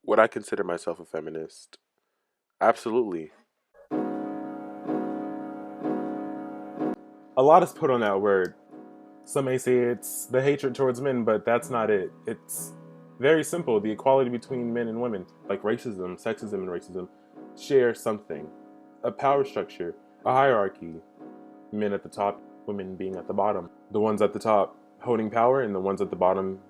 Would I consider myself a feminist? Absolutely. A lot is put on that word. Some may say it's the hatred towards men, but that's not it. It's very simple. The equality between men and women, like racism, sexism, and racism, share something. A power structure, a hierarchy. Men at the top, women being at the bottom. The ones at the top holding power, and the ones at the bottom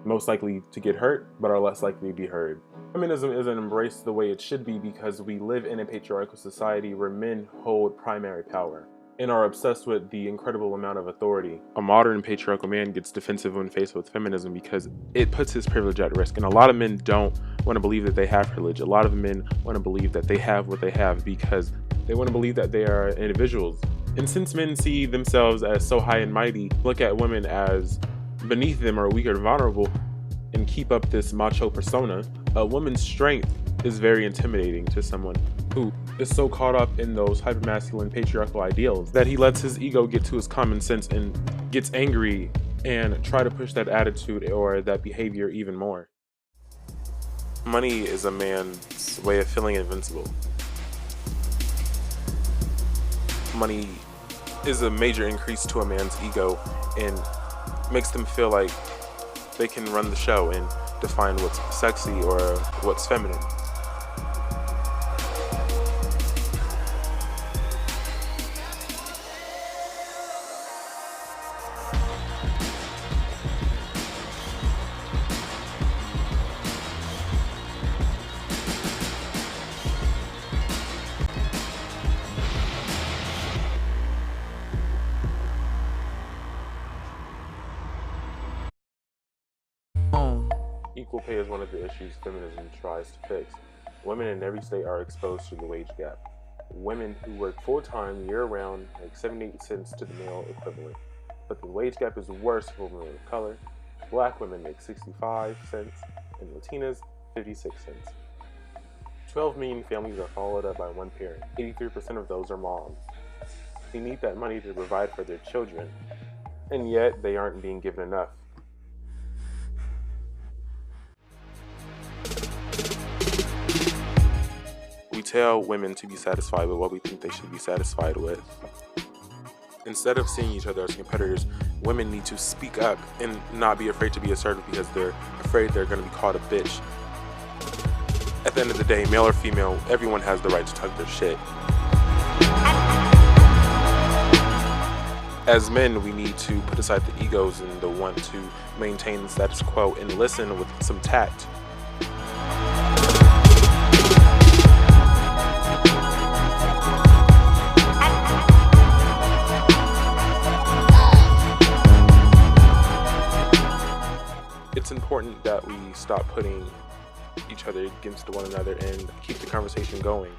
most likely to get hurt, but are less likely to be heard. Feminism isn't embraced the way it should be because we live in a patriarchal society where men hold primary power and are obsessed with the incredible amount of authority. A modern patriarchal man gets defensive when faced with feminism because it puts his privilege at risk. And a lot of men don't want to believe that they have privilege. A lot of men want to believe that they have what they have because they want to believe that they are individuals. And since men see themselves as so high and mighty, look at women as beneath them or weak or vulnerable, and keep up this macho persona, a woman's strength is very intimidating to someone who is so caught up in those hypermasculine patriarchal ideals that he lets his ego get to his common sense and gets angry and try to push that attitude or that behavior even more. Money is a man's way of feeling invincible. Money is a major increase to a man's ego and makes them feel like they can run the show and define what's sexy or what's feminine. Equal pay is one of the issues feminism tries to fix. Women in every state are exposed to the wage gap. Women who work full-time year-round make 78 cents to the male equivalent. But the wage gap is worse for women of color. Black women make 65 cents and Latinas 56 cents. 12 million families are followed up by one parent. 83% of those are moms. They need that money to provide for their children, and yet they aren't being given enough. We tell women to be satisfied with what we think they should be satisfied with. Instead of seeing each other as competitors, women need to speak up and not be afraid to be assertive because they're afraid they're going to be called a bitch. At the end of the day, male or female, everyone has the right to talk their shit. As men, we need to put aside the egos and the want to maintain the status quo and listen with some tact. It's important that we stop putting each other against one another and keep the conversation going.